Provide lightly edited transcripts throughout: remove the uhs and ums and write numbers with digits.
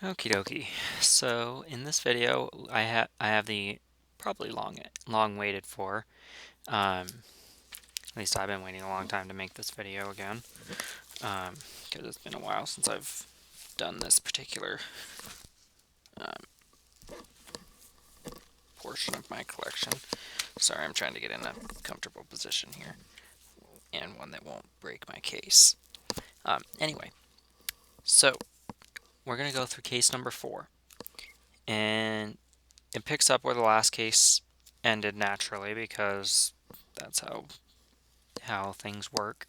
Okie dokie. So in this video, I have the probably long waited for. At least I've been waiting a long time to make this video again, because it's been a while since I've done this particular portion of my collection. Sorry, I'm trying to get in a comfortable position here, and one that won't break my case. Anyway, so we're gonna go through case number 4, and it picks up where the last case ended naturally because that's how things work.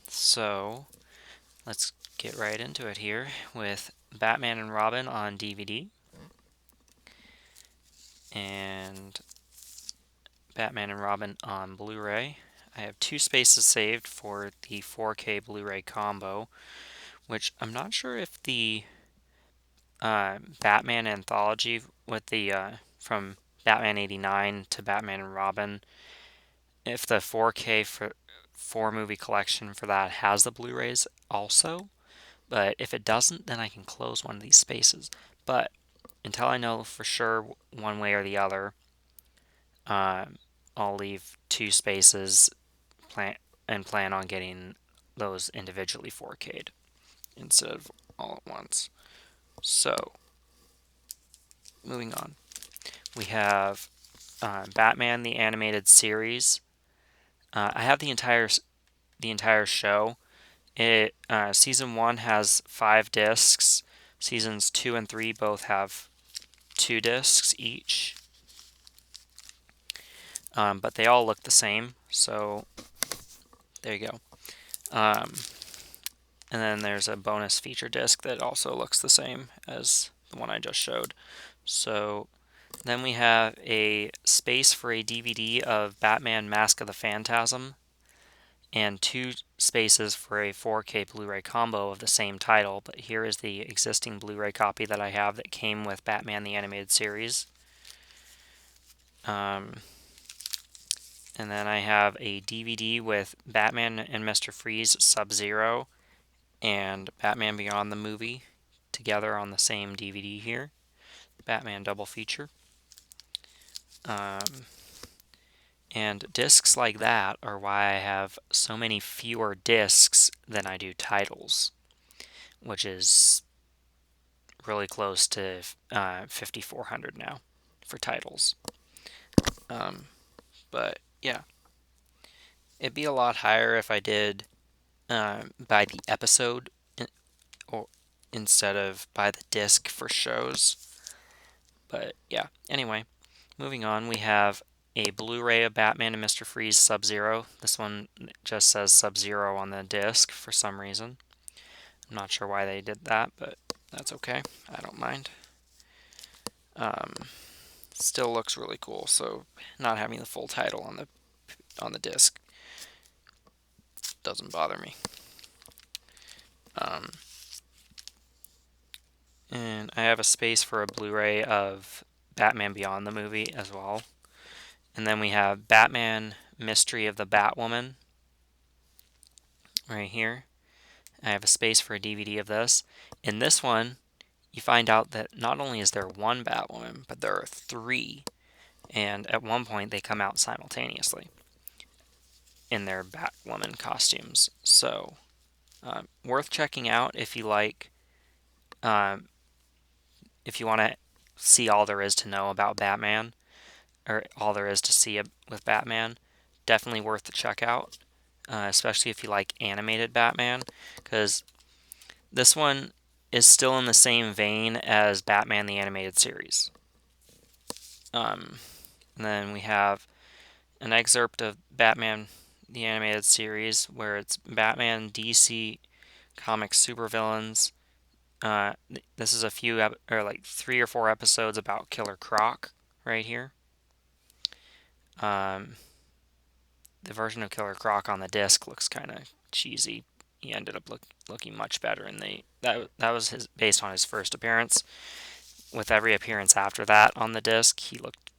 So let's get right into it here with Batman and Robin on DVD and Batman and Robin on Blu-ray. I have 2 spaces saved for the 4K Blu-ray combo, which I'm not sure if the Batman anthology with the from Batman '89 to Batman and Robin, if the 4K for 4-movie collection for that has the Blu-rays also. But if it doesn't, then I can close one of these spaces. But until I know for sure one way or the other, I'll leave 2 spaces plan on getting those individually 4K'd instead of all at once. So, moving on. We have Batman the Animated Series. I have the entire show. Season 1 has 5 discs. Seasons 2 and 3 both have 2 discs each. But they all look the same, so there you go. And then there's a bonus feature disc that also looks the same as the one I just showed. So then we have a space for a DVD of Batman Mask of the Phantasm and 2 spaces for a 4K Blu-ray combo of the same title, but here is the existing Blu-ray copy that I have that came with Batman the Animated Series. And then I have a DVD with Batman and Mr. Freeze Sub-Zero and Batman Beyond the movie together on the same DVD here. Batman double feature. And discs like that are why I have so many fewer discs than I do titles, which is really close to 5,400 now for titles. But yeah, it'd be a lot higher if I did by the episode or instead of by the disc for shows. But yeah, anyway, moving on, we have a Blu-ray of Batman and Mr. Freeze Sub-Zero. This one just says Sub-Zero on the disc for some reason. I'm not sure why they did that, but that's okay. I don't mind. Still looks really cool, so not having the full title on the disc doesn't bother me. And I have a space for a Blu-ray of Batman Beyond the movie as well. And then we have Batman Mystery of the Batwoman right here. I have a space for a DVD of this. In this one, you find out that not only is there one Batwoman, but there are 3. And at one point, they come out simultaneously in their Batwoman costumes. So, worth checking out if you like, if you want to see all there is to know about Batman, or all there is to see with Batman. Definitely worth the check out, especially if you like animated Batman, because this one is still in the same vein as Batman the Animated Series. And then we have an excerpt of Batman the Animated Series where it's Batman DC Comics supervillains. This is a few, or like 3 or 4 episodes about Killer Croc right here. The version of Killer Croc on the disc looks kind of cheesy. He ended up looking much better in that was based on his first appearance. With every appearance after that on the disc, he looked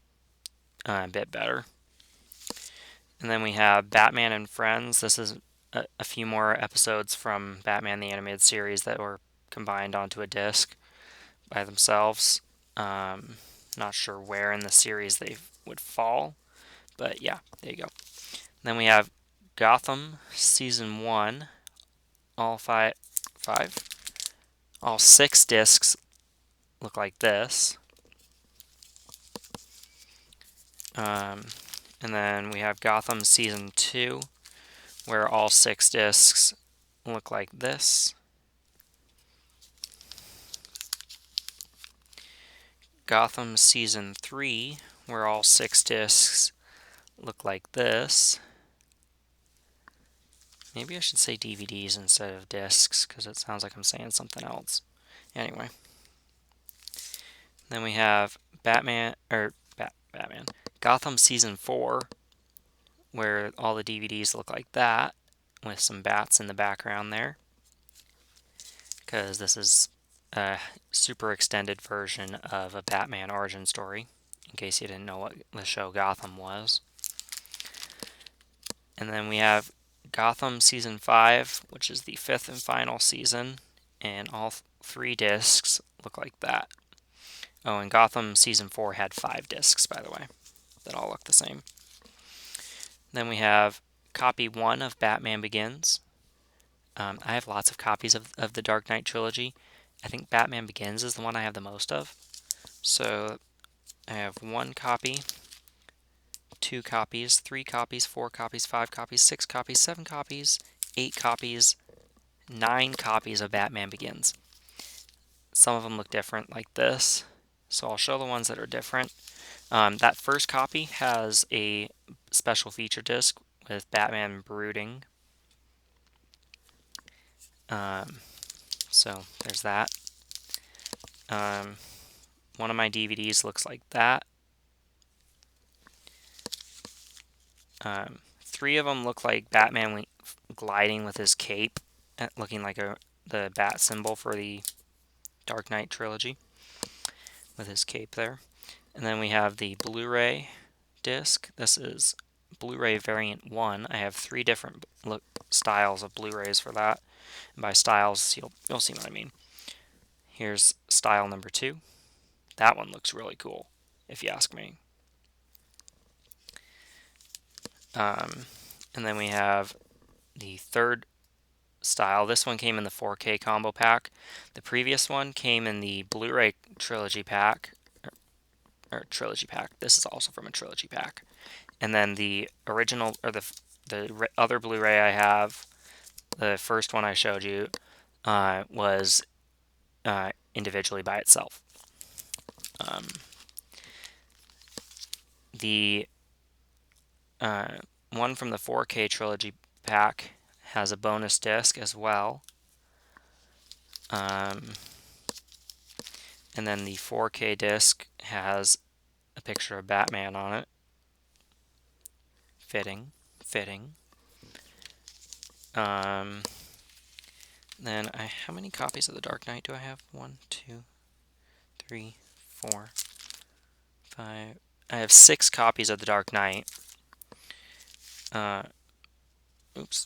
a bit better. And then we have Batman and Friends. This is a few more episodes from Batman the Animated Series that were combined onto a disc by themselves. Not sure where in the series they would fall, but yeah, there you go. Then we have Gotham Season 1, all all 6 discs look like this. And then we have Gotham Season 2, where all 6 discs look like this. Gotham Season 3, where all 6 discs look like this. Maybe I should say DVDs instead of discs, because it sounds like I'm saying something else. Anyway. Then we have Batman, Gotham Season 4, where all the DVDs look like that, with some bats in the background there, because this is a super extended version of a Batman origin story, in case you didn't know what the show Gotham was. And then we have Gotham Season 5, which is the 5th and final season, and all 3 discs look like that. Oh, and Gotham Season 4 had 5 discs, by the way, that all look the same. Then we have copy 1 of Batman Begins. I have lots of copies of the Dark Knight trilogy. I think Batman Begins is the one I have the most of. So I have 1 copy, 2 copies, 3 copies, 4 copies, 5 copies, 6 copies, 7 copies, 8 copies, 9 copies of Batman Begins. Some of them look different like this, so I'll show the ones that are different. That first copy has a special feature disc with Batman brooding. So there's that. One of my DVDs looks like that. 3 of them look like Batman gliding with his cape, looking like the bat symbol for the Dark Knight trilogy, with his cape there. And then we have the Blu-ray disc. This is Blu-ray variant 1. I have 3 different styles of Blu-rays for that. And by styles, you'll see what I mean. Here's style number 2. That one looks really cool, if you ask me. And then we have the 3rd style. This one came in the 4K combo pack. The previous one came in the Blu-ray trilogy pack, or trilogy pack. This is also from a trilogy pack. And then the original, or the other Blu-ray I have, the first one I showed you, was individually by itself. The one from the 4K trilogy pack has a bonus disc as well. And then the 4K disc has a picture of Batman on it. Fitting. Then how many copies of The Dark Knight do I have? 1, 2, 3, 4, 5. I have 6 copies of The Dark Knight. Oops.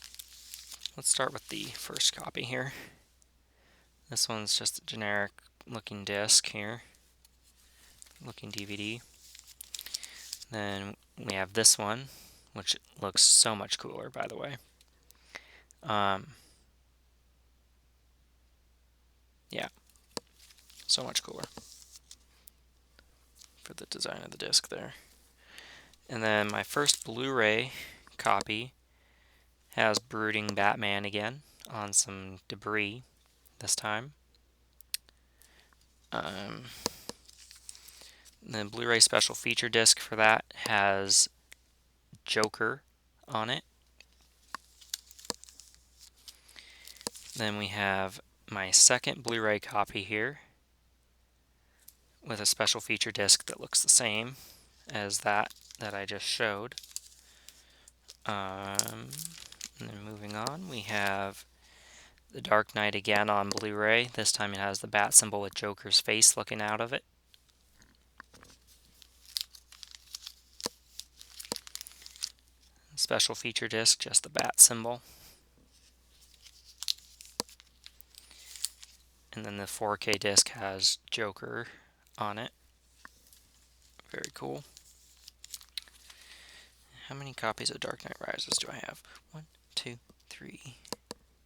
Let's start with the first copy here. This one's just a generic looking disc here. Looking DVD. Then we have this one, which looks so much cooler, by the way. Yeah, so much cooler for the design of the disc there. And then my first Blu-ray copy has brooding Batman again on some debris this time. The Blu-ray special feature disc for that has Joker on it. Then we have my second Blu-ray copy here with a special feature disc that looks the same as that I just showed. And then moving on, we have The Dark Knight again on Blu-ray. This time it has the bat symbol with Joker's face looking out of it. Special feature disc, just the bat symbol. And then the 4K disc has Joker on it. Very cool. How many copies of Dark Knight Rises do I have? 1, 2, 3,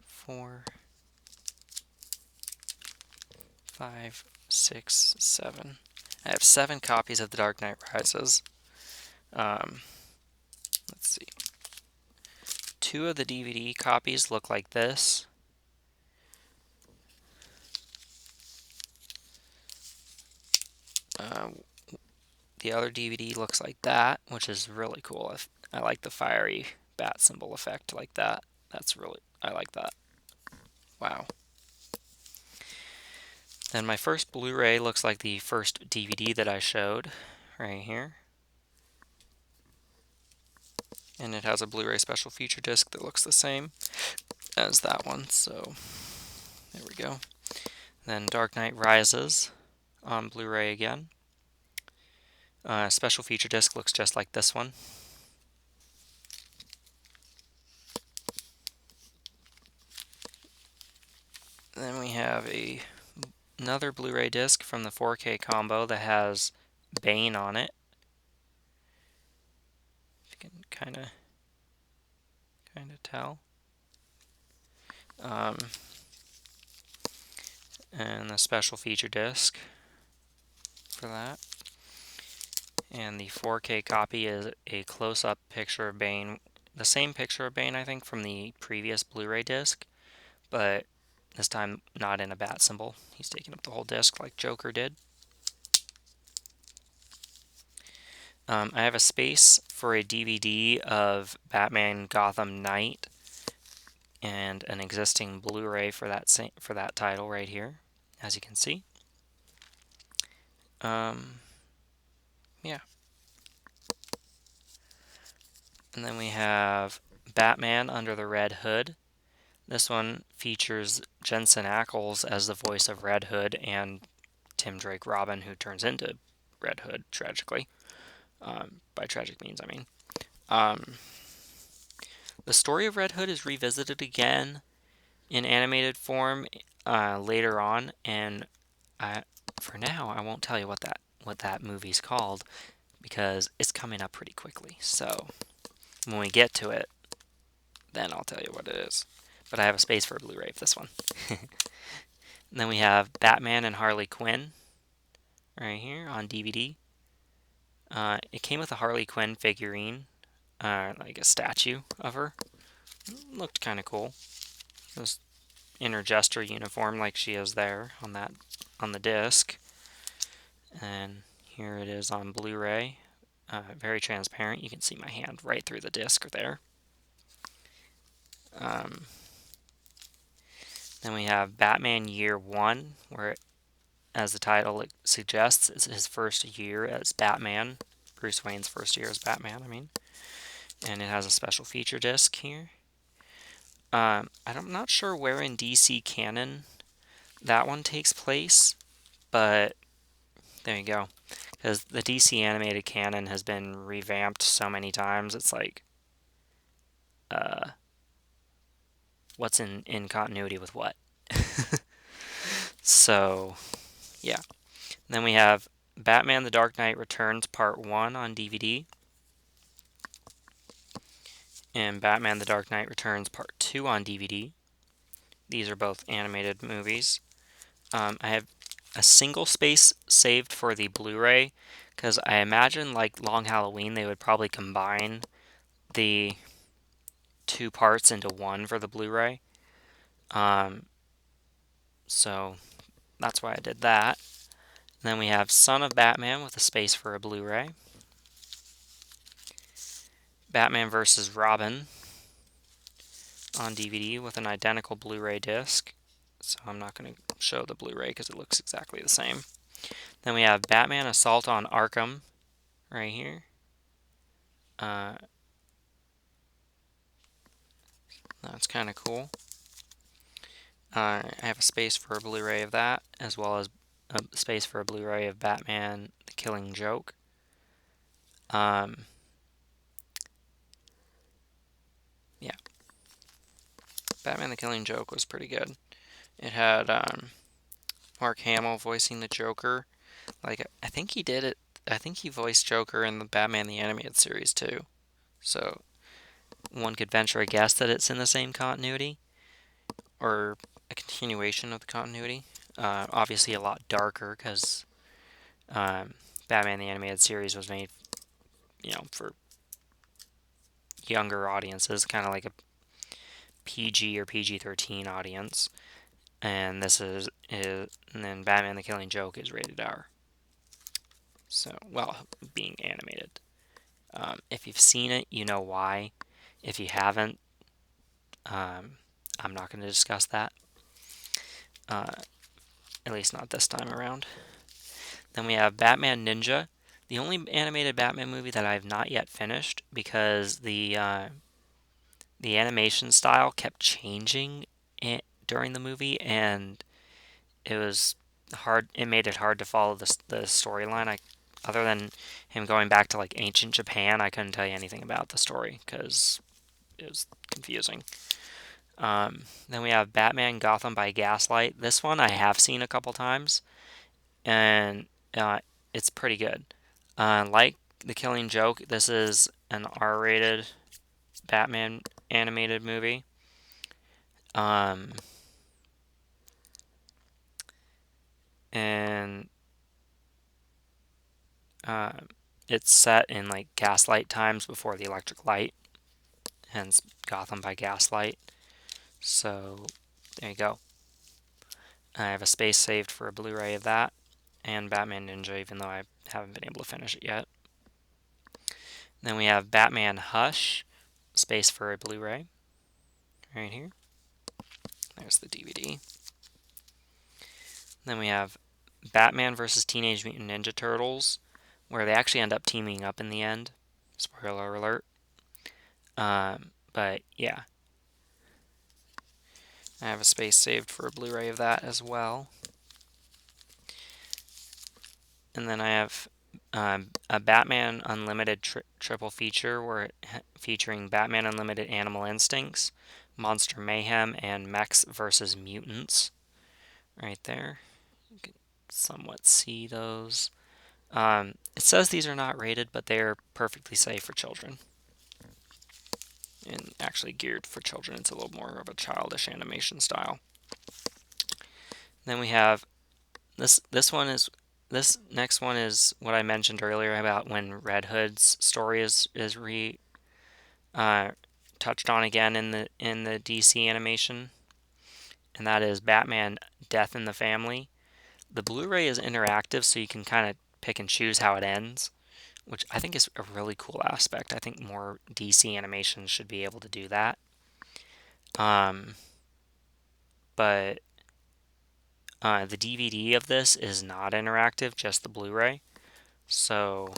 4, 5, 6, 7. I have 7 copies of The Dark Knight Rises. Let's see. 2 of the DVD copies look like this. The other DVD looks like that, which is really cool. I like the fiery bat symbol effect like that. I like that. Wow. Then my first Blu-ray looks like the first DVD that I showed right here. And it has a Blu-ray special feature disc that looks the same as that one. So there we go. Then Dark Knight Rises on Blu-ray again. Special feature disc looks just like this one. Then we have another Blu-ray disc from the 4K combo that has Bane on it. If you can kind of tell. And the special feature disc for that. And the 4K copy is a close-up picture of Bane, the same picture of Bane I think from the previous Blu-ray disc, but this time not in a bat symbol. He's taking up the whole disc like Joker did. I have a space for a DVD of Batman Gotham Knight and an existing Blu-ray for that title right here, as you can see. Yeah. And then we have Batman Under the Red Hood. This one features Jensen Ackles as the voice of Red Hood and Tim Drake Robin, who turns into Red Hood tragically. By tragic means, I mean. The story of Red Hood is revisited again in animated form later on, and for now I won't tell you what that movie's called because it's coming up pretty quickly. So when we get to it, then I'll tell you what it is. But I have a space for a Blu-ray for this one. And then we have Batman and Harley Quinn right here on DVD. It came with a Harley Quinn figurine, like a statue of her. Looked kind of cool. It was in her jester uniform like she is there on the disc. And here it is on Blu-ray. Very transparent. You can see my hand right through the disc there. Then we have Batman Year One, where, as the title suggests, is his first year as Batman. Bruce Wayne's first year as Batman, I mean. And it has a special feature disc here. I'm not sure where in DC canon that one takes place, but there you go. Because the DC animated canon has been revamped so many times, it's like, what's in continuity with what? So, yeah. And then we have Batman The Dark Knight Returns Part 1 on DVD. And Batman The Dark Knight Returns Part 2 on DVD. These are both animated movies. I have a single space saved for the Blu-ray because I imagine, like Long Halloween, they would probably combine the 2 parts into one for the Blu-ray. So that's why I did that. And then we have Son of Batman with a space for a Blu-ray. Batman vs. Robin on DVD with an identical Blu-ray disc. So I'm not going to show the Blu-ray because it looks exactly the same. Then we have Batman Assault on Arkham right here. That's kind of cool. I have a space for a Blu-ray of that, as well as a space for a Blu-ray of Batman The Killing Joke. Yeah. Batman The Killing Joke was pretty good. It had Mark Hamill voicing the Joker. Like, I think he did it. I think he voiced Joker in the Batman the Animated Series too. So one could venture a guess that it's in the same continuity or a continuation of the continuity. Obviously, a lot darker because Batman the Animated Series was made, for younger audiences, kind of like a PG or PG-13 audience. And and then Batman the Killing Joke is rated R. So, well, being animated. If you've seen it, you know why. If you haven't, I'm not going to discuss that. At least not this time around. Then we have Batman Ninja, the only animated Batman movie that I have not yet finished because the animation style kept changing during the movie, and it was hard. It made it hard to follow the storyline. Other than him going back to like ancient Japan, I couldn't tell you anything about the story because it was confusing. Then we have Batman Gotham by Gaslight. This one I have seen a couple times, and it's pretty good. Like The Killing Joke, this is an R-rated Batman animated movie. And it's set in like Gaslight times before the electric light, hence Gotham by Gaslight. So there you go. I have a space saved for a Blu-ray of that and Batman Ninja, even though I haven't been able to finish it yet. Then we have Batman Hush, space for a Blu-ray, right here. There's the DVD. Then we have Batman versus Teenage Mutant Ninja Turtles, where they actually end up teaming up in the end. Spoiler alert. But yeah, I have a space saved for a Blu-ray of that as well. And then I have a Batman Unlimited triple feature featuring Batman Unlimited Animal Instincts, Monster Mayhem, and Mechs versus Mutants. Right there. You can somewhat see those. It says these are not rated, but they are perfectly safe for children. And actually geared for children. It's a little more of a childish animation style. Then we have this next one is what I mentioned earlier about when Red Hood's story is touched on again in the DC animation, and that is Batman Death in the Family. The Blu-ray is interactive, so you can kind of pick and choose how it ends, which I think is a really cool aspect. I think more DC animations should be able to do that. But the DVD of this is not interactive, just the Blu-ray. So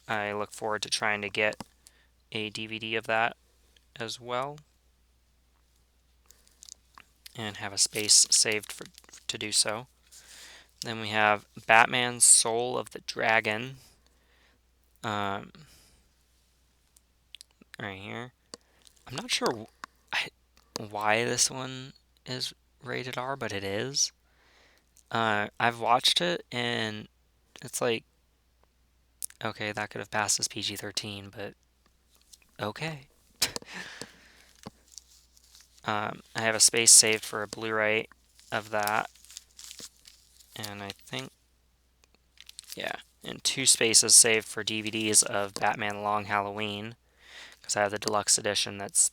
I look forward to trying to get a DVD of that as well, and have a space saved to do so. Then we have Batman Soul of the Dragon, right here. I'm not sure why this one is rated R, but it is. I've watched it, and it's like, okay, that could have passed as PG-13, but okay. I have a space saved for a Blu-ray of that, and I think, yeah, and 2 spaces saved for DVDs of Batman Long Halloween, because I have the deluxe edition that's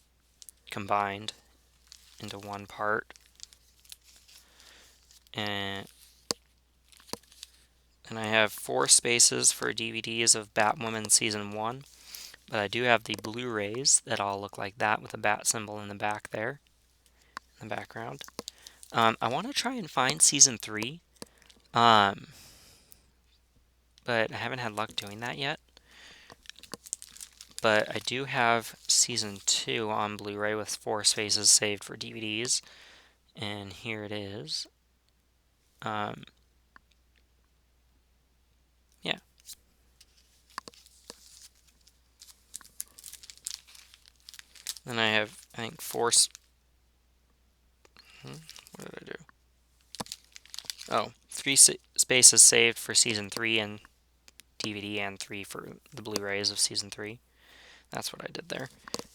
combined into one part. And I have 4 spaces for DVDs of Batwoman Season 1, but I do have the Blu-rays that all look like that with a bat symbol in the back there, in the background. I want to try and find Season 3, but I haven't had luck doing that yet. But I do have Season 2 on Blu-ray with 4 spaces saved for DVDs, and here it is. Yeah. Then I have, I think, 4... What did I do? Oh, spaces saved for season 3 and DVD, and 3 for the Blu-rays of season 3. That's what I did there.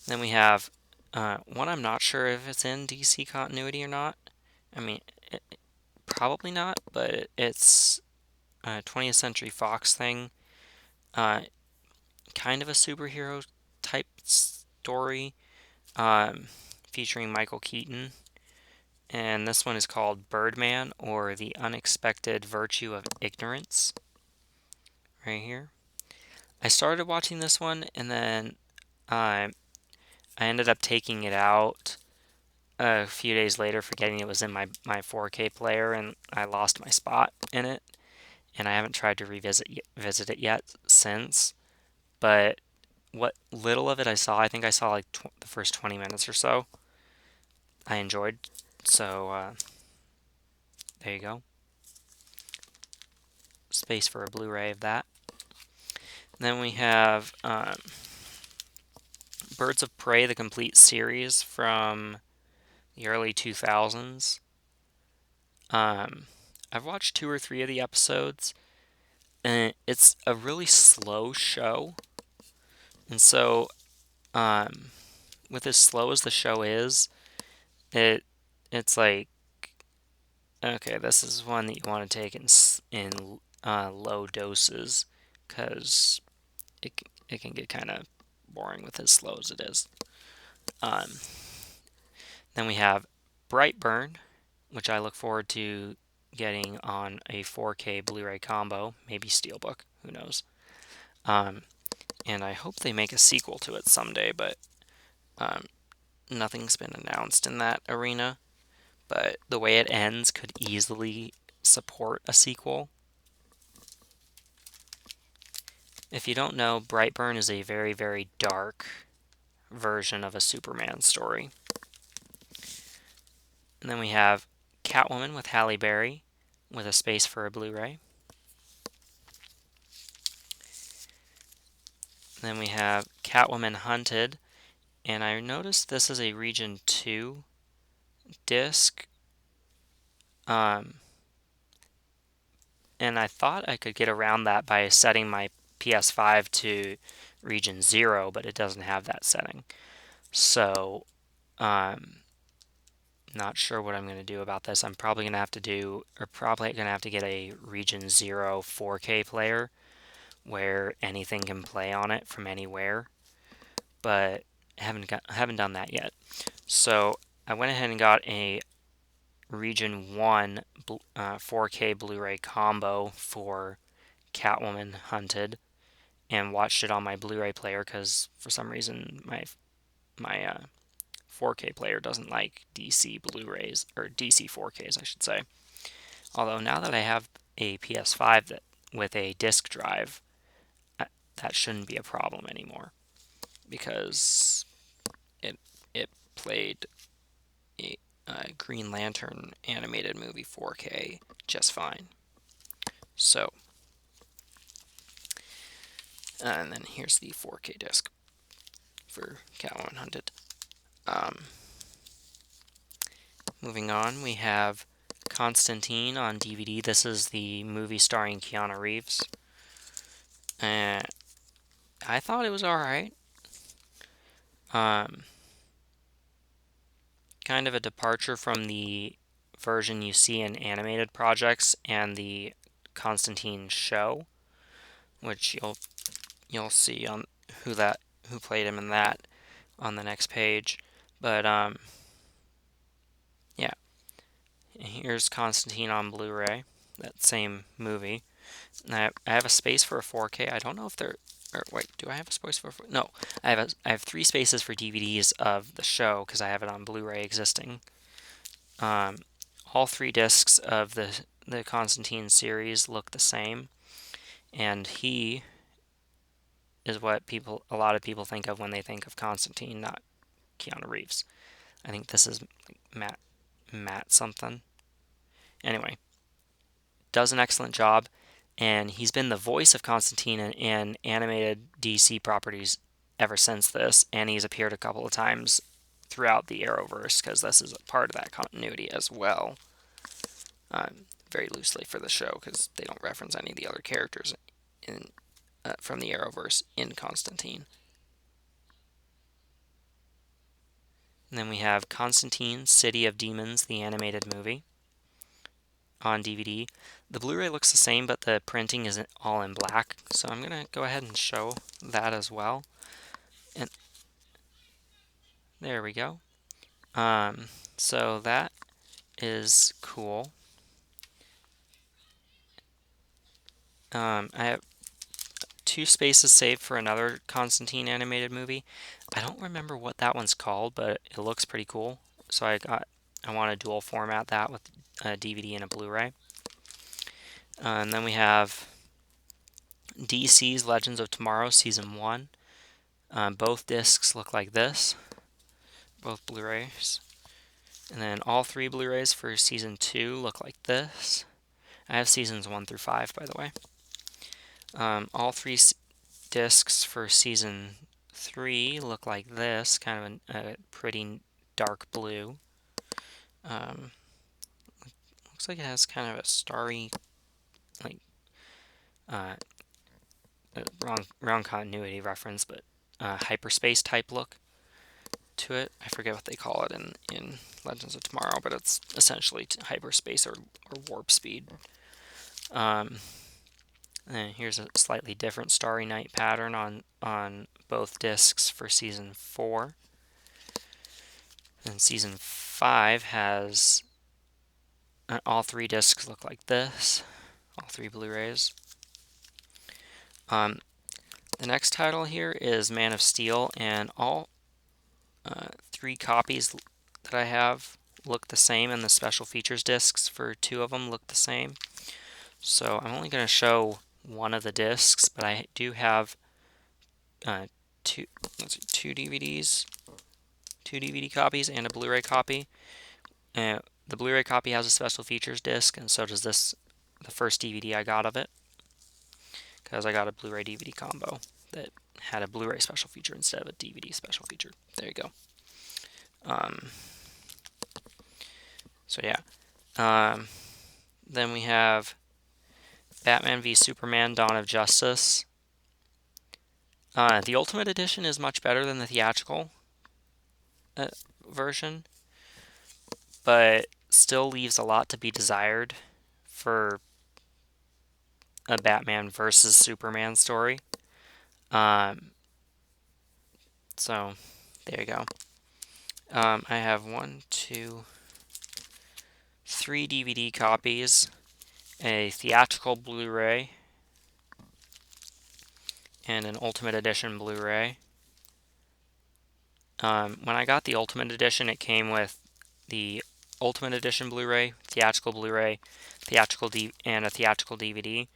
Then we have one I'm not sure if it's in DC continuity or not. I mean, probably not, but it's a 20th Century Fox thing. Uh, kind of a superhero type story, um, featuring Michael Keaton. And this one is called Birdman, or The Unexpected Virtue of Ignorance, right here. I started watching this one, and then I ended up taking it out a few days later, forgetting it was in my 4K player, and I lost my spot in it. And I haven't tried to visit it yet since. But what little of it I saw, I think I saw like the first 20 minutes or so, I enjoyed. So there you go. Space for a Blu-ray of that. Then we have Birds of Prey, the complete series from the early 2000s. I've watched 2 or 3 of the episodes, and it's a really slow show. And so, with as slow as the show is, it's like, okay, this is one that you want to take in low doses, because it can get kind of boring with as slow as it is. Then we have Brightburn, which I look forward to getting on a 4K Blu-ray combo, maybe Steelbook, who knows. And I hope they make a sequel to it someday, but nothing's been announced in that arena. But the way it ends could easily support a sequel. If you don't know, Brightburn is a very, very dark version of a Superman story. And then we have Catwoman with Halle Berry, with a space for a Blu-ray. Then we have Catwoman Hunted, and I noticed this is a Region 2 disc. And I thought I could get around that by setting my PS5 to Region 0, but it doesn't have that setting. So, not sure what I'm going to do about this. I'm probably going to have to get a Region 0 4K player where anything can play on it from anywhere, but I haven't done that yet. So I went ahead and got a Region 1 4K Blu-ray combo for Catwoman Hunted, and watched it on my Blu-ray player because for some reason my 4K player doesn't like DC Blu-rays, or DC 4Ks, I should say. Although now that I have a PS5 with a disc drive, that shouldn't be a problem anymore, because it played a Green Lantern animated movie 4K just fine. So, and then here's the 4K disc for Catwoman Hunted. Moving on, we have Constantine on DVD. This is the movie starring Keanu Reeves. And I thought it was alright. Kind of a departure from the version you see in animated projects and the Constantine show, which you'll see on who played him in that on the next page. But yeah, here's Constantine on Blu-ray, that same movie. I have a space for a 4K. I don't know if there. Or wait, do I have a space for? No, I have 3 spaces for DVDs of the show because I have it on Blu-ray existing. All 3 discs of the Constantine series look the same, and he is what a lot of people think of when they think of Constantine, not Keanu Reeves. I think this is Matt something. Anyway, does an excellent job, and he's been the voice of Constantine in animated DC properties ever since this, and he's appeared a couple of times throughout the Arrowverse, because this is a part of that continuity as well. very loosely for the show because they don't reference any of the other characters in from the Arrowverse in Constantine. And then we have Constantine, City of Demons, the animated movie on DVD. The Blu-ray looks the same, but the printing isn't all in black, so I'm going to go ahead and show that as well. And there we go. So that is cool. I have 2 spaces saved for another Constantine animated movie. I don't remember what that one's called, but it looks pretty cool. So I want to dual format that with a DVD and a Blu-ray. And then we have DC's Legends of Tomorrow Season 1. Both discs look like this, both Blu-rays. And then all 3 Blu-rays for Season 2 look like this. I have Seasons 1 through 5, by the way. All 3 discs for Season 3 look like this, kind of a pretty dark blue. Looks like it has kind of a starry, like, wrong continuity reference, but hyperspace type look to it. I forget what they call it in Legends of Tomorrow, but it's essentially hyperspace or warp speed. And here's a slightly different Starry Night pattern on both discs for Season 4. And Season 5 has all 3 discs look like this, all 3 Blu-rays. The next title here is Man of Steel, and all 3 copies that I have look the same, and the special features discs for 2 of them look the same. So I'm only going to show one of the discs, but I do have two DVDs, 2 DVD copies, and a Blu-ray copy. The Blu-ray copy has a special features disc, and so does this, the first DVD I got of it, because I got a Blu-ray DVD combo that had a Blu-ray special feature instead of a DVD special feature. There you go. So yeah. Then we have Batman v Superman: Dawn of Justice. The Ultimate Edition is much better than the theatrical version, but still leaves a lot to be desired for a Batman versus Superman story. So there you go. I have 3 DVD copies, a theatrical Blu-ray, and an Ultimate Edition Blu-ray. When I got the Ultimate Edition, it came with the Ultimate Edition Blu-ray, theatrical Blu-ray, and a theatrical DVD.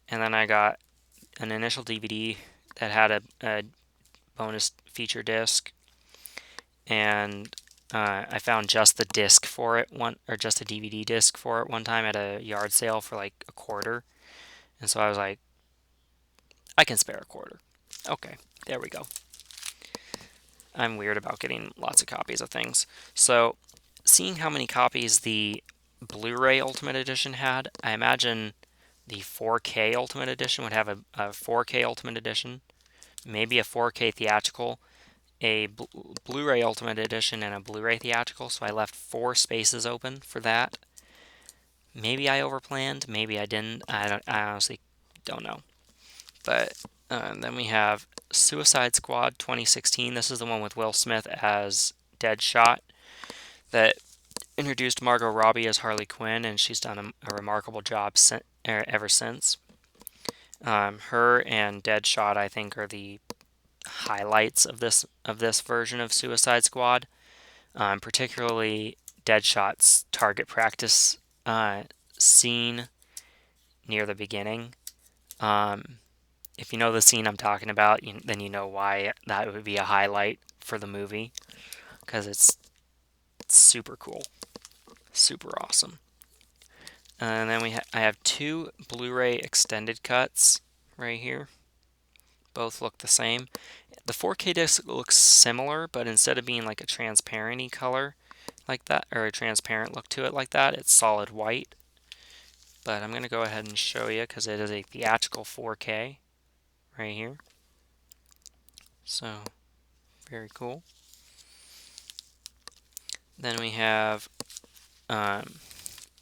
And then I got an initial DVD that had a bonus feature disc, and I found just the disc for it just a DVD disc for it one time at a yard sale for like $0.25, and so I was like, I can spare $0.25. Okay, there we go. I'm weird about getting lots of copies of things. So, seeing how many copies the Blu-ray Ultimate Edition had, I imagine the 4K Ultimate Edition would have a 4K Ultimate Edition, maybe a 4K theatrical, a Blu-ray Ultimate Edition, and a Blu-ray theatrical, so I left 4 spaces open for that. Maybe I overplanned, maybe I didn't. I honestly don't know. But then we have Suicide Squad 2016. This is the one with Will Smith as Deadshot that introduced Margot Robbie as Harley Quinn, and she's done a remarkable job ever since. Her and Deadshot, I think, are the highlights of this version of Suicide Squad. Particularly Deadshot's target practice scene near the beginning. If you know the scene I'm talking about, then you know why that would be a highlight for the movie, because it's super cool, super awesome. And then I have 2 Blu-ray extended cuts right here. Both look the same. The 4K disc looks similar, but instead of being like a transparent-y color like that, or a transparent look to it like that, it's solid white. but I'm going to go ahead and show you because it is a theatrical 4K right here. So, very cool. Then we have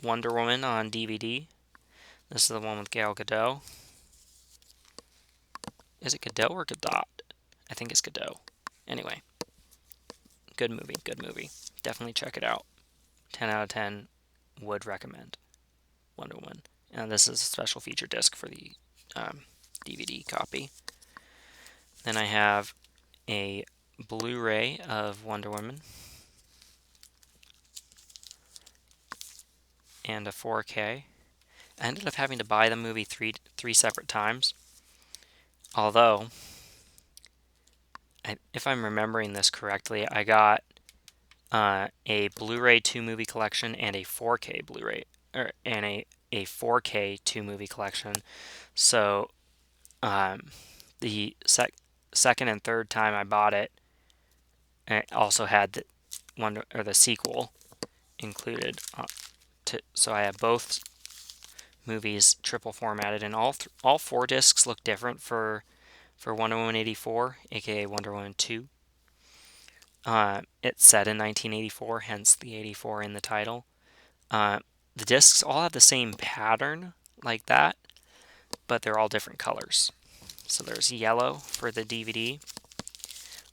Wonder Woman on DVD. This is the one with Gal Gadot. Is it Gadot or Gadot? I think it's Gadot. Anyway, good movie, good movie. Definitely check it out. 10 out of 10 would recommend Wonder Woman. And this is a special feature disc for the DVD copy. Then I have a Blu-ray of Wonder Woman and a 4K. I ended up having to buy the movie three separate times. Although, if I'm remembering this correctly, I got a Blu-ray 2-movie collection and a 4K Blu-ray, and a 4K 2-movie collection. So the second and third time I bought it, it also had the sequel included. So I have both movies triple formatted, and all 4 discs look different for Wonder Woman 84, aka Wonder Woman 2. It's set in 1984, hence the 84 in the title. The discs all have the same pattern like that, but they're all different colors. So there's yellow for the DVD,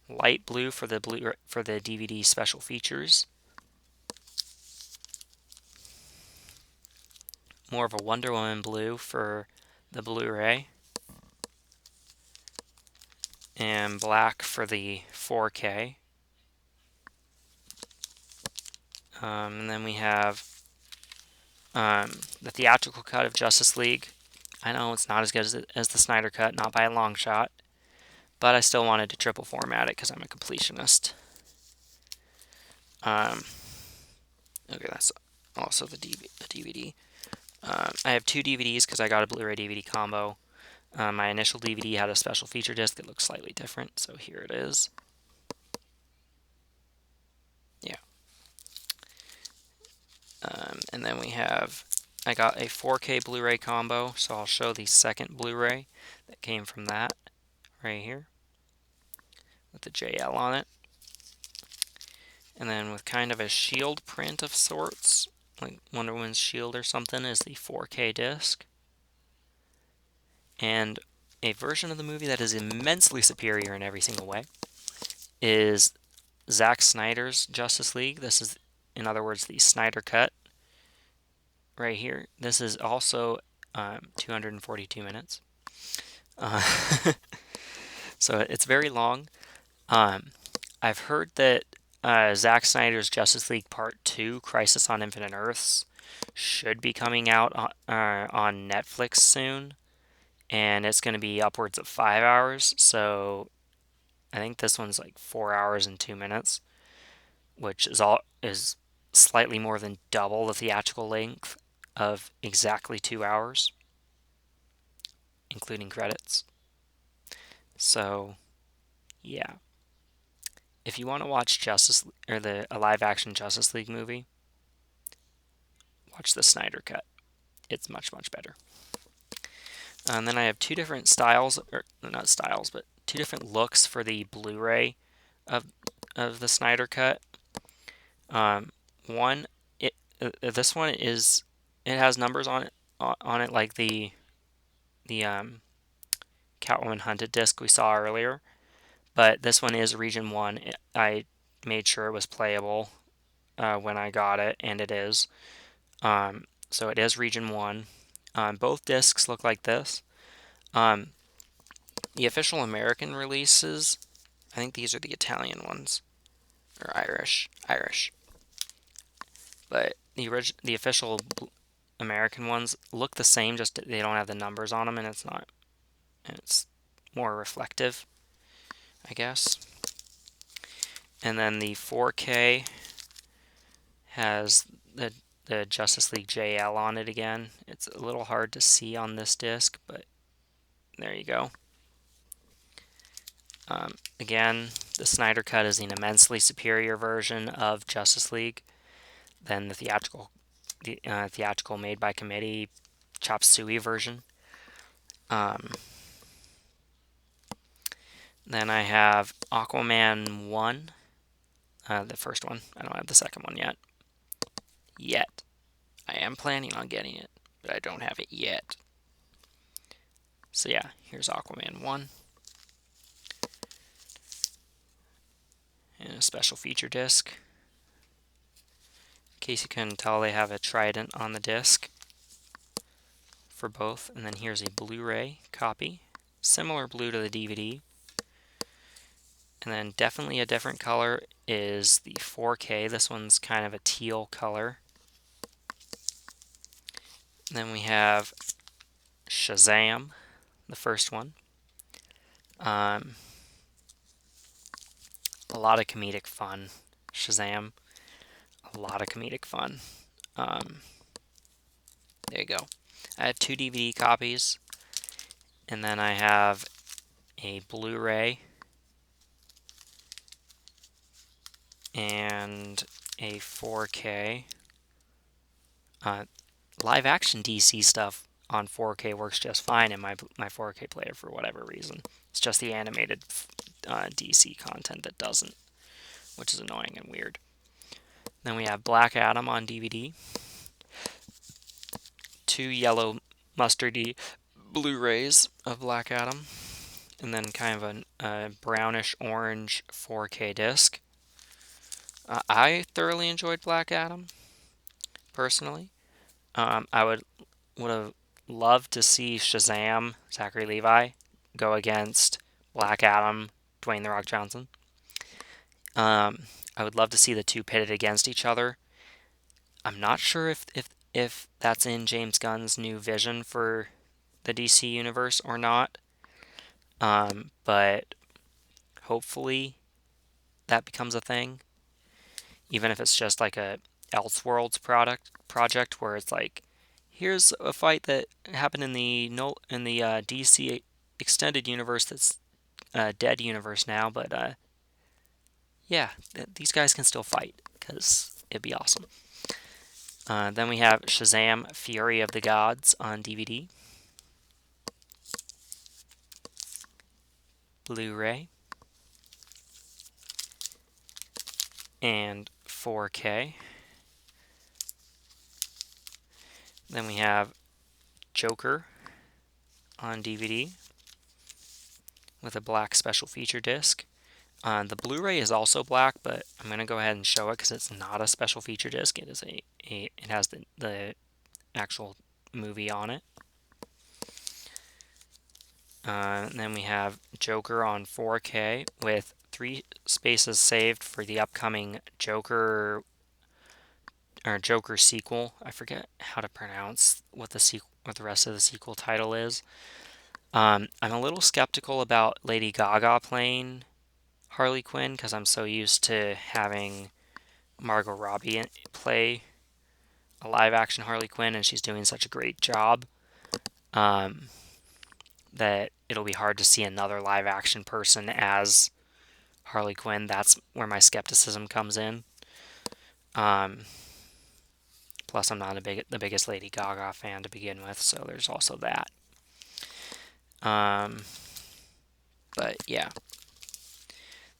light blue for the DVD special features, more of a Wonder Woman blue for the Blu-ray, and black for the 4K. And then we have the theatrical cut of Justice League. I know it's not as good as the Snyder cut, not by a long shot, but I still wanted to triple format it because I'm a completionist. Okay, that's also the DVD. I have 2 DVDs because I got a Blu-ray DVD combo. My initial DVD had a special feature disc that looks slightly different, so here it is. Yeah. And then I got a 4K Blu-ray combo, so I'll show the second Blu-ray that came from that right here with the JL on it. And then with kind of a shield print of sorts, like Wonder Woman's shield or something, is the 4K disc. And a version of the movie that is immensely superior in every single way is Zack Snyder's Justice League. This is, in other words, the Snyder cut right here. This is also 242 minutes. So it's very long. I've heard that Zack Snyder's Justice League Part 2, Crisis on Infinite Earths, should be coming out on Netflix soon. And it's going to be upwards of 5 hours. So I think this one's like 4 hours and 2 minutes, which is slightly more than double the theatrical length of exactly 2 hours, including credits. So, yeah. If you want to watch a live-action Justice League movie, watch the Snyder cut. It's much, much better. And then I have 2 different styles, or not styles, but 2 different looks for the Blu-ray of the Snyder cut. This one it has numbers on it like the Catwoman Hunted disc we saw earlier, but this one is Region 1. I made sure it was playable when I got it, and it is. So it is Region 1. Both discs look like this. The official American releases, I think these are the Italian ones, or Irish. But the official American ones look the same, just they don't have the numbers on them, and it's more reflective, I guess. And then the 4K has the Justice League JL on it again. It's a little hard to see on this disc, but there you go. Again, the Snyder Cut is an immensely superior version of Justice League than the theatrical made by committee Chop Suey version. Then I have Aquaman 1, the first one. I don't have the second one yet. I am planning on getting it, but I don't have it yet. So yeah, here's Aquaman 1. And a special feature disc. In case you couldn't tell, they have a trident on the disc for both. And then here's a Blu-ray copy. Similar blue to the DVD. And then definitely a different color is the 4K. This one's kind of a teal color. And then we have Shazam, the first one. A lot of comedic fun. Shazam, a lot of comedic fun. There you go. I have 2 DVD copies, and then I have a Blu-ray and a 4K. Live action DC stuff on 4K works just fine in my 4K player for whatever reason. It's just the animated DC content that doesn't, which is annoying and weird. Then we have Black Adam on DVD. 2 yellow mustardy Blu-rays of Black Adam. And then kind of a brownish orange 4K disc. I thoroughly enjoyed Black Adam, personally. I would have loved to see Shazam, Zachary Levi, go against Black Adam, Dwayne The Rock Johnson. I would love to see the two pitted against each other. I'm not sure if that's in James Gunn's new vision for the DC universe or not. But hopefully that becomes a thing. Even if it's just like a Elseworlds project where it's like, here's a fight that happened in the DC extended universe that's dead universe now, but yeah, these guys can still fight because it'd be awesome. Then we have Shazam: Fury of the Gods on DVD, Blu-ray, and 4K. Then we have Joker on DVD with a black special feature disc. The Blu-ray is also black, but I'm going to go ahead and show it because it's not a special feature disc. It is it has the actual movie on it. And then we have Joker on 4K with 3 spaces saved for the upcoming Joker sequel. I forget how to pronounce what the rest of the sequel title is. I'm a little skeptical about Lady Gaga playing Harley Quinn because I'm so used to having Margot Robbie play a live action Harley Quinn, and she's doing such a great job that it'll be hard to see another live action person as Harley Quinn. That's where my skepticism comes in. Plus, I'm not the biggest Lady Gaga fan to begin with, so there's also that. But yeah.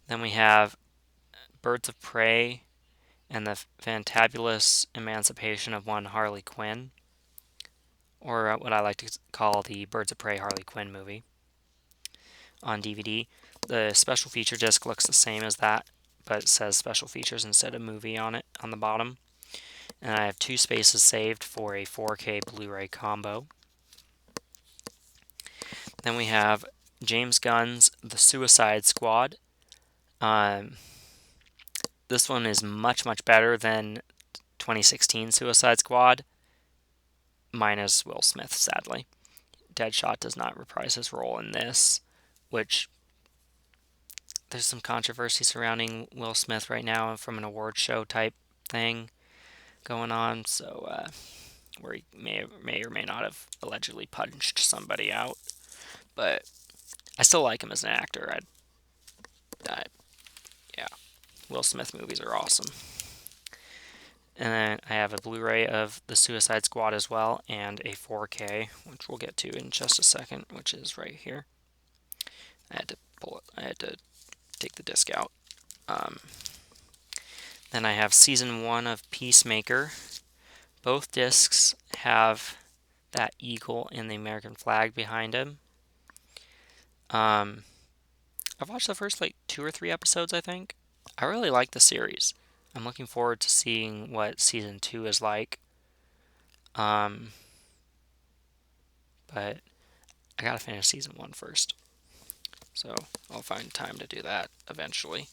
Then we have Birds of Prey and the Fantabulous Emancipation of One Harley Quinn, or what I like to call the Birds of Prey Harley Quinn movie, on DVD. The special feature disc looks the same as that, but it says special features instead of movie on it on the bottom. And I have 2 spaces saved for a 4K Blu-ray combo. Then we have James Gunn's The Suicide Squad. This one is much, much better than 2016 Suicide Squad, minus Will Smith, sadly. Deadshot does not reprise his role in this, which there's some controversy surrounding Will Smith right now from an award show type thing going on, so where he may or may not have allegedly punched somebody out. But I still like him as an actor. Yeah, Will Smith movies are awesome. And then I have a Blu-ray of The Suicide Squad as well, and a 4K, which we'll get to in just a second, which is right here. I had to pull it. I had to take the disc out. Then I have season 1 of Peacemaker. Both discs have that eagle and the American flag behind him. I've watched the first like 2 or 3 episodes, I think. I really like the series. I'm looking forward to seeing what season 2 is like. But I gotta finish season 1 first. So I'll find time to do that eventually.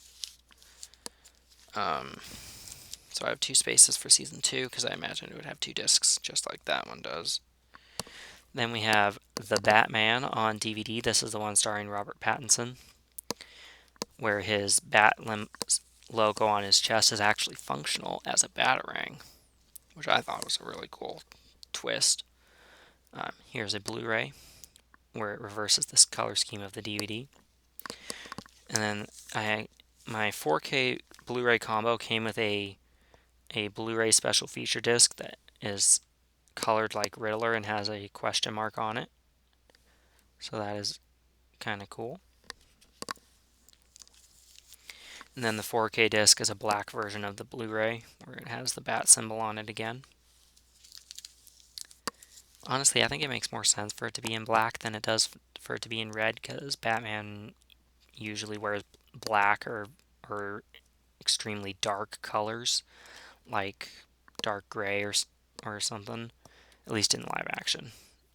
So I have 2 spaces for season 2 because I imagine it would have 2 discs just like that one does. Then we have The Batman on DVD. This is the one starring Robert Pattinson, where his logo on his chest is actually functional as a batarang, which I thought was a really cool twist. Here's a Blu-ray where it reverses this color scheme of the DVD. And then my 4K Blu-ray combo came with a Blu-ray special feature disc that is colored like Riddler and has a question mark on it. So that is kind of cool. And then the 4K disc is a black version of the Blu-ray where it has the bat symbol on it again. Honestly, I think it makes more sense for it to be in black than it does for it to be in red, because Batman usually wears black or extremely dark colors, like dark gray or something, at least in live action,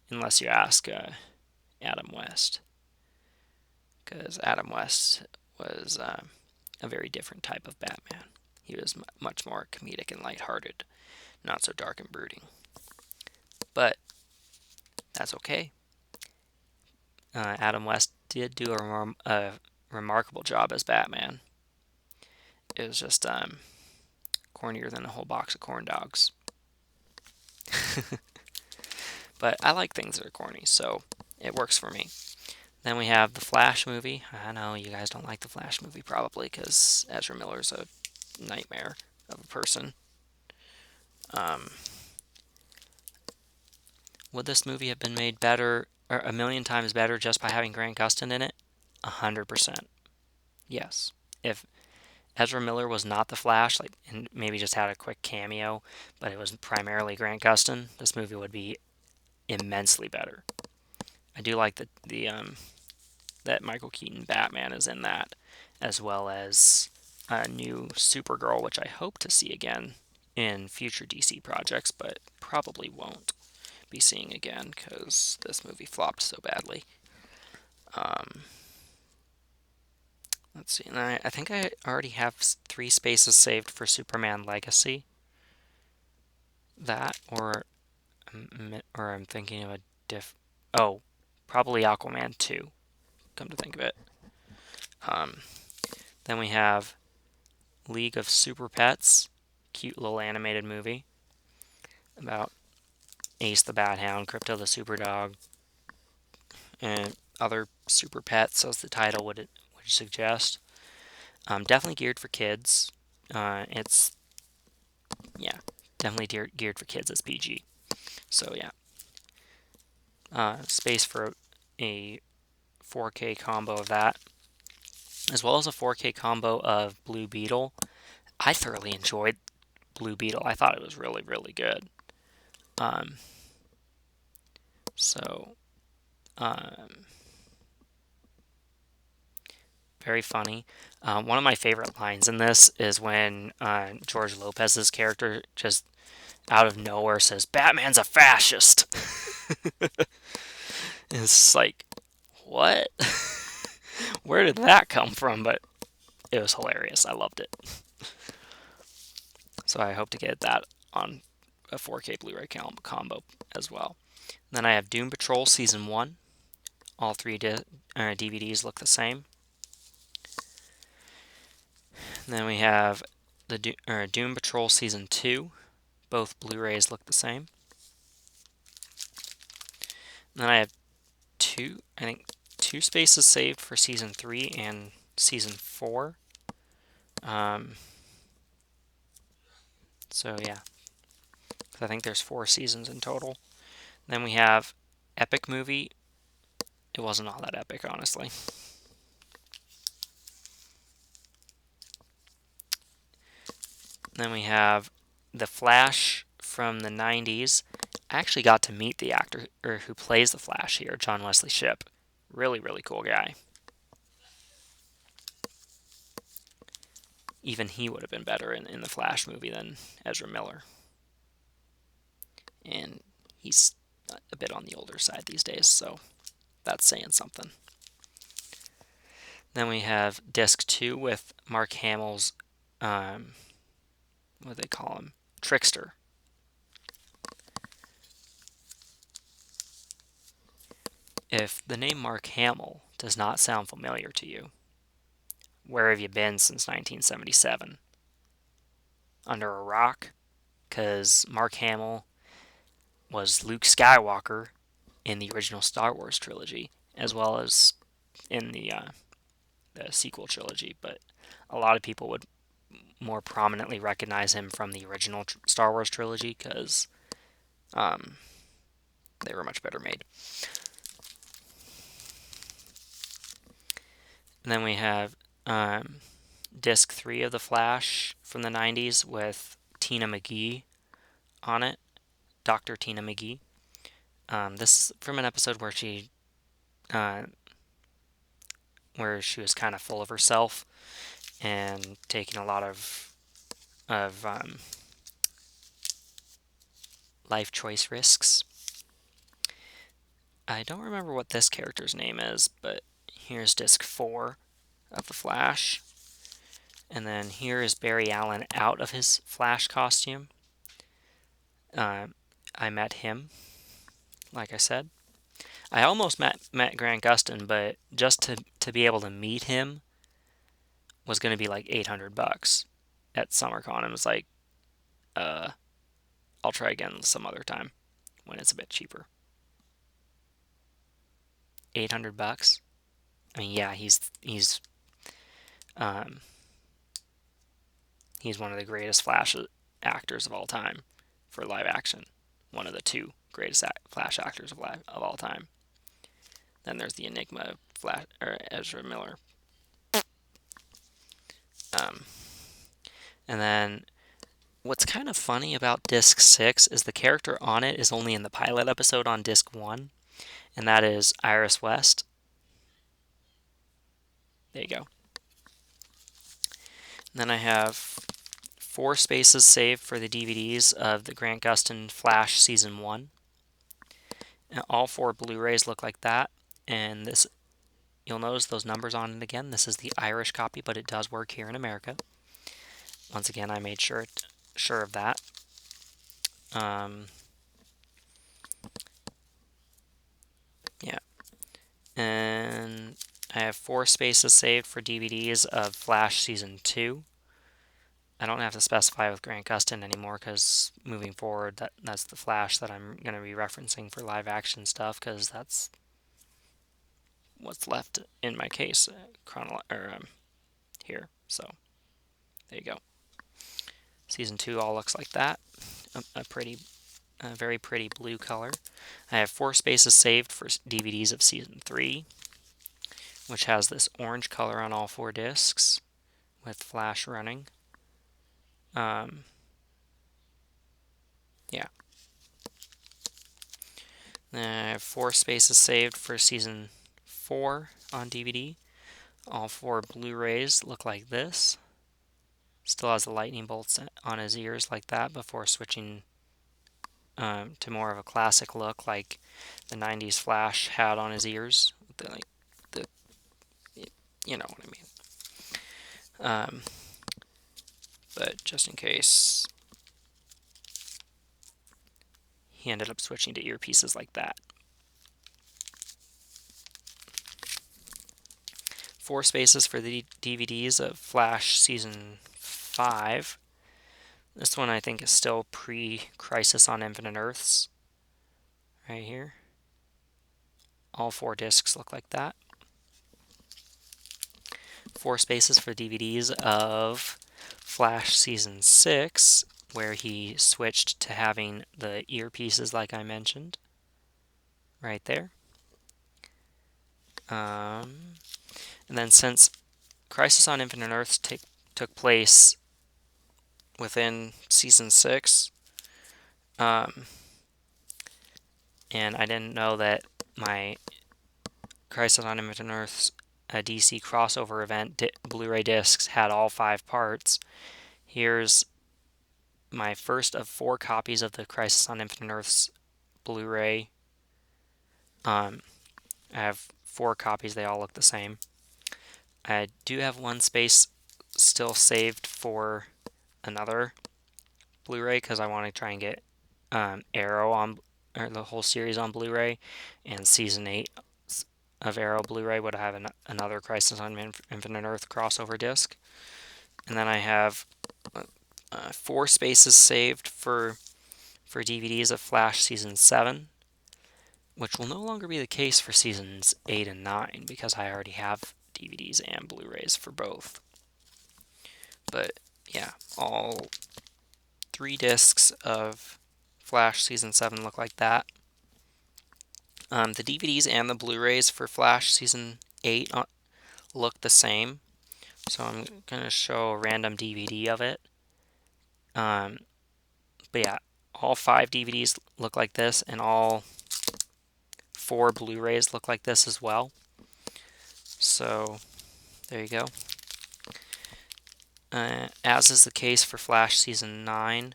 unless you ask Adam West, because Adam West was a very different type of Batman. He was much more comedic and lighthearted, not so dark and brooding. But that's okay. Adam West did do a remarkable job as Batman. It was just cornier than a whole box of corn dogs. But I like things that are corny, so it works for me. Then we have the Flash movie. I know you guys don't like the Flash movie probably because Ezra Miller's a nightmare of a person. Would this movie have been made better, or a million times better, just by having Grant Gustin in it? 100%. Yes. If Ezra Miller was not the Flash, like, and maybe just had a quick cameo, but it was primarily Grant Gustin, this movie would be immensely better. I do like that Michael Keaton Batman is in that, as well as a new Supergirl, which I hope to see again in future DC projects, but probably won't be seeing again because this movie flopped so badly. Let's see, and I think I already have 3 spaces saved for Superman Legacy. That, or I'm thinking of a probably Aquaman 2, come to think of it. Then we have League of Super Pets, cute little animated movie about Ace the Bat Hound, Crypto the Super Dog, and other super pets, as the title would suggest. Definitely geared for kids. It's definitely geared for kids. It's PG. So yeah, space for a 4K combo of that, as well as a 4K combo of Blue Beetle. I thoroughly enjoyed Blue Beetle. I thought it was really, really good. Very funny. One of my favorite lines in this is when George Lopez's character just out of nowhere says, "Batman's a fascist." It's like, what? Where did that come from? But it was hilarious. I loved it. So I hope to get that on a 4K Blu-ray combo as well. Then I have Doom Patrol Season 1. All 3 DVDs look the same. Then we have the Doom Patrol Season 2. Both Blu-rays look the same. Then I have 2 spaces saved for Season 3 and Season 4. So yeah, I think there's 4 seasons in total. Then we have Epic Movie. It wasn't all that epic, honestly. Then we have The Flash from the 90s. I actually got to meet the actor who plays the Flash here, John Wesley Shipp. Really, really cool guy. Even he would have been better in the Flash movie than Ezra Miller. And he's a bit on the older side these days, so that's saying something. Then we have Disc 2 with Mark Hamill's, what do they call him? Trickster. If the name Mark Hamill does not sound familiar to you, where have you been since 1977? Under a rock? Because Mark Hamill was Luke Skywalker in the original Star Wars trilogy, as well as in the sequel trilogy. But a lot of people would more prominently recognize him from the original Star Wars trilogy because they were much better made. And then we have Disc 3 of The Flash from the 90s with Tina McGee on it. Dr. Tina McGee. This is from an episode where she was kind of full of herself and taking a lot of life choice risks. I don't remember what this character's name is, but here's Disc 4 of The Flash. And then here is Barry Allen out of his Flash costume. I met him, like I said. I almost met Grant Gustin, but just to be able to meet him was going to be like $800 at SummerCon. And it was like, I'll try again some other time when it's a bit cheaper. $800. I mean, yeah, he's one of the greatest Flash actors of all time for live action. One of the 2 greatest Flash actors of all time. Then there's the Enigma Flash or Ezra Miller. And then what's kind of funny about Disc 6 is the character on it is only in the pilot episode on Disc 1, and that is Iris West. There you go. And then I have 4 spaces saved for the DVDs of the Grant Gustin Flash Season 1. And all 4 Blu-rays look like that, and this, you'll notice those numbers on it again. This is the Irish copy, but it does work here in America. Once again, I made sure of that. Yeah. And I have 4 spaces saved for DVDs of Flash Season 2. I don't have to specify with Grant Gustin anymore because moving forward, that's the Flash that I'm going to be referencing for live action stuff because that's what's left in my case here. So there you go. Season 2 all looks like that. A very pretty blue color. I have 4 spaces saved for DVDs of Season 3, which has this orange color on all 4 discs with Flash running. Yeah. Then I have 4 spaces saved for Season 4 on DVD. All 4 Blu-rays look like this. Still has the lightning bolts on his ears like that before switching to more of a classic look like the 90s Flash had on his ears. You know what I mean. But just in case, he ended up switching to earpieces like that. 4 spaces for the DVDs of Flash Season 5. This one I think is still pre-Crisis on Infinite Earths. Right here. All 4 discs look like that. 4 spaces for DVDs of Flash Season 6. where he switched to having the earpieces like I mentioned. Right there. And then since Crisis on Infinite Earths took place within Season 6, and I didn't know that my Crisis on Infinite Earths DC crossover event Blu-ray discs had all 5 parts. Here's my first of 4 copies of the Crisis on Infinite Earths Blu-ray. I have 4 copies, they all look the same. I do have one space still saved for another Blu-ray because I want to try and get Arrow on, or the whole series on Blu-ray, and Season 8 of Arrow Blu-ray would have another Crisis on Infinite Earth crossover disc. And then I have 4 spaces saved for DVDs of Flash Season 7, which will no longer be the case for Seasons 8 and 9 because I already have DVDs and Blu-rays for both. But yeah, all 3 discs of Flash Season 7 look like that. The DVDs and the Blu-rays for Flash Season 8 look the same. So I'm going to show a random DVD of it. But yeah, all 5 DVDs look like this, and all 4 Blu-rays look like this as well. So there you go. As is the case for Flash Season 9,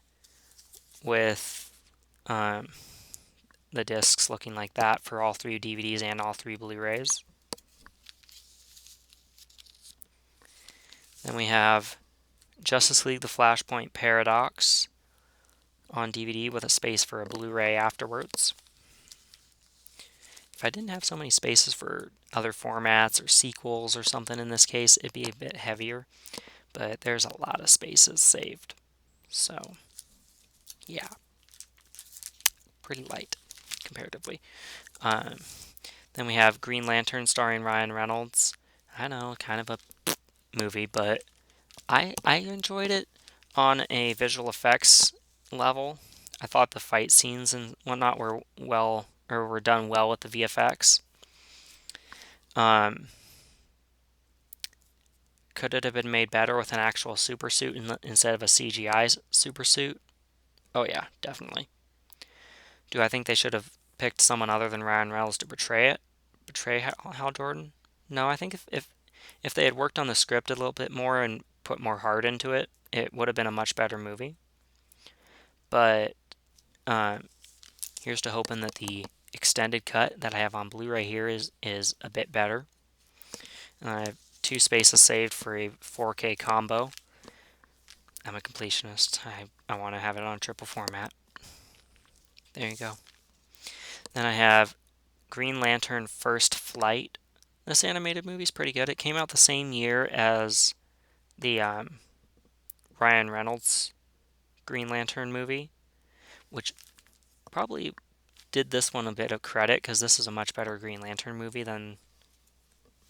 with the discs looking like that for all 3 DVDs and all 3 Blu-rays. Then we have Justice League The Flashpoint Paradox on DVD with a space for a Blu-ray afterwards. If I didn't have so many spaces for other formats or sequels or something in this case, it'd be a bit heavier, but there's a lot of spaces saved. So, yeah, pretty light comparatively. Then we have Green Lantern starring Ryan Reynolds. I know, kind of a movie, but I enjoyed it on a visual effects level. I thought the fight scenes and whatnot were done well with the VFX. Could it have been made better with an actual super suit instead of a CGI super suit? Oh yeah, definitely. Do I think they should have picked someone other than Ryan Reynolds to portray Hal Jordan? No, I think if they had worked on the script a little bit more and put more heart into it, it would have been a much better movie. But here's to hoping that the extended cut that I have on Blu-ray here is a bit better. I have 2 spaces saved for a 4K combo. I'm a completionist. I want to have it on triple format. There you go. Then I have Green Lantern First Flight. This animated movie is pretty good. It came out the same year as the Ryan Reynolds Green Lantern movie, which probably did this one a bit of credit because this is a much better Green Lantern movie than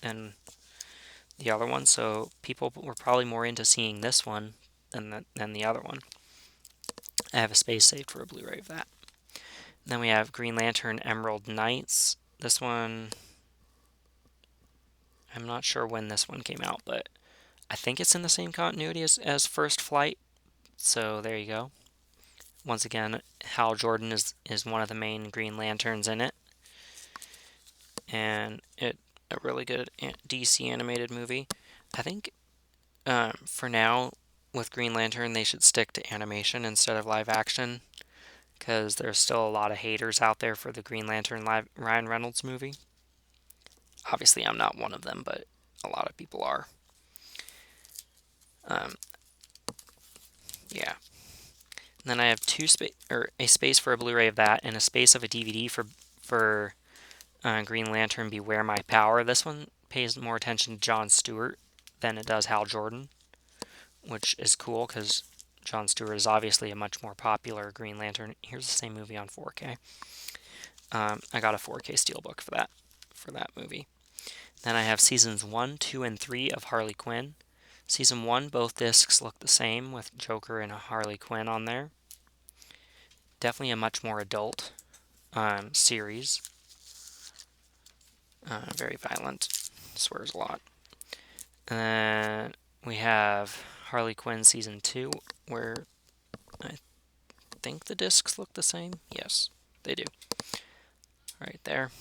the other one. So people were probably more into seeing this one than the other one. I have a space saved for a Blu-ray of that. Then we have Green Lantern Emerald Knights. This one, I'm not sure when this one came out, but I think it's in the same continuity as First Flight. So there you go. Once again, Hal Jordan is one of the main Green Lanterns in it. And a really good DC animated movie. I think for now, with Green Lantern, they should stick to animation instead of live action, because there's still a lot of haters out there for the Green Lantern Ryan Reynolds movie. Obviously, I'm not one of them, but a lot of people are. Yeah. And then I have a space for a Blu-ray of that, and a space of a DVD for Green Lantern Beware My Power. This one pays more attention to Jon Stewart than it does Hal Jordan, which is cool because Jon Stewart is obviously a much more popular Green Lantern. Here's the same movie on 4K. I got a 4K steelbook for that movie. Then I have seasons 1, 2, and 3 of Harley Quinn. Season 1, both discs look the same with Joker and Harley Quinn on there. Definitely a much more adult series. Very violent, swears a lot. And then we have Harley Quinn Season 2, where I think the discs look the same. Yes, they do. Right there.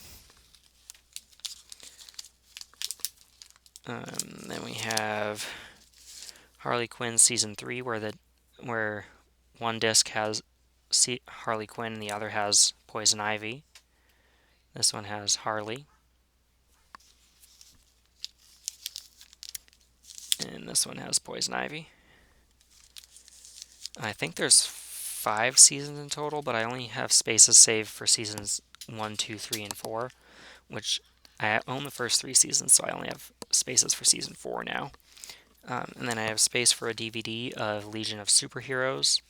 Then we have Harley Quinn Season 3, where one disc has Harley Quinn and the other has Poison Ivy. This one has Harley. And this one has Poison Ivy. I think there's 5 seasons in total, but I only have spaces saved for seasons 1, 2, 3, and 4, which I own the first 3 seasons, so I only have spaces for season 4 now. And then I have space for a DVD of Legion of Superheroes.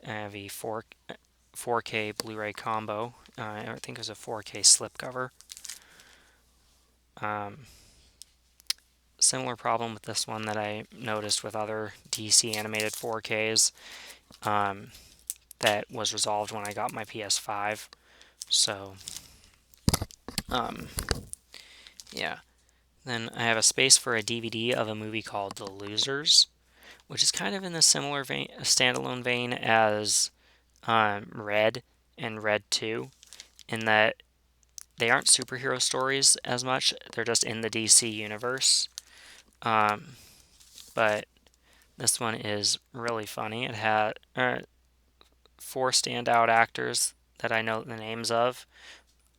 I have a 4K Blu-ray combo. I think it was a 4K slipcover. Similar problem with this one that I noticed with other DC animated 4Ks. That was resolved when I got my PS5. So, yeah. Then I have a space for a DVD of a movie called The Losers, which is kind of in a similar vein, a standalone vein as Red and Red 2, in that they aren't superhero stories as much. They're just in the DC universe. But this one is really funny. It had 4 standout actors that I know the names of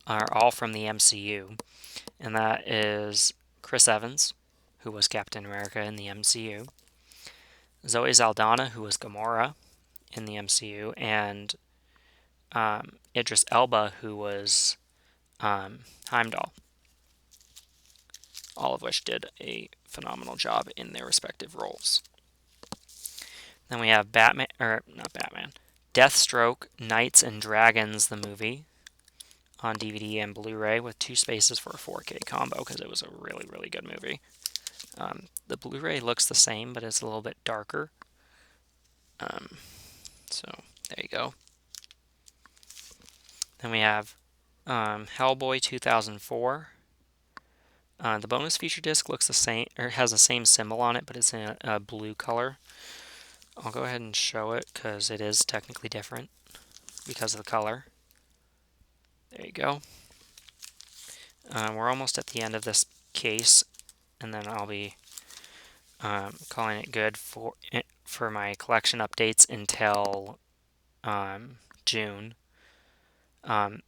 are all from the MCU, and that is Chris Evans, who was Captain America in the MCU, Zoe Saldana, who was Gamora in the MCU, and Idris Elba, who was Heimdall, all of which did a phenomenal job in their respective roles. Then we have Deathstroke, Knights and Dragons, the movie, on DVD and Blu-ray with 2 spaces for a 4K combo because it was a really, really good movie. The Blu-ray looks the same, but it's a little bit darker. So there you go. Then we have Hellboy 2004. The bonus feature disc looks the same, or has the same symbol on it, but it's in a blue color. I'll go ahead and show it because it is technically different because of the color. There you go. We're almost at the end of this case, and then I'll be calling it good for my collection updates until June. I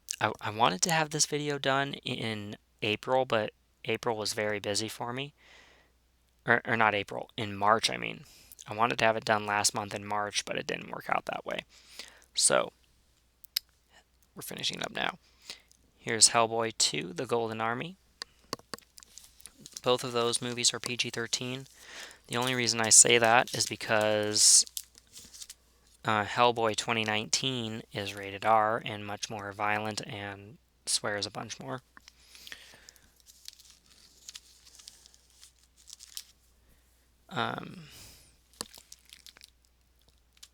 wanted to have this video done in April, but April was very busy for me. Or not April, in March, I mean. I wanted to have it done last month in March, but it didn't work out that way. So, we're finishing it up now. Here's Hellboy 2, The Golden Army. Both of those movies are PG-13. The only reason I say that is because Hellboy 2019 is rated R and much more violent and swears a bunch more.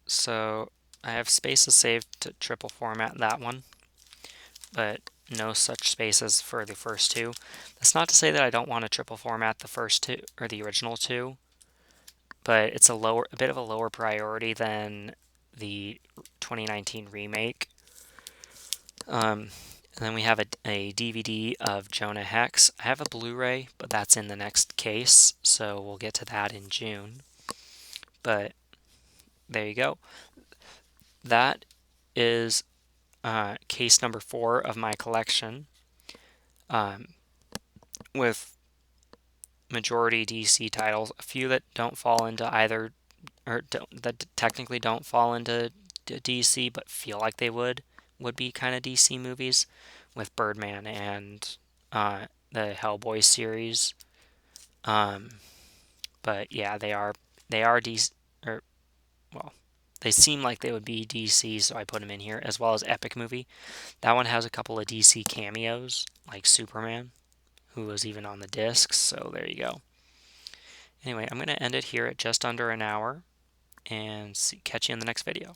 So I have spaces saved to triple format that one, but no such spaces for the first 2. That's not to say that I don't want to triple format the first 2 or the original 2, but it's a bit of a lower priority than the 2019 remake. And then we have a DVD of Jonah Hex. I have a Blu-ray, but that's in the next case, so we'll get to that in June. But there you go. That is case number 4 of my collection, with majority DC titles. A few that don't fall into either, or that technically don't fall into DC, but feel like they would be kind of DC movies, with Birdman and the Hellboy series. But yeah, they are DC, or well, they seem like they would be DC, so I put them in here, as well as Epic Movie. That one has a couple of DC cameos, like Superman, who was even on the discs, so there you go. Anyway, I'm going to end it here at just under an hour and catch you in the next video.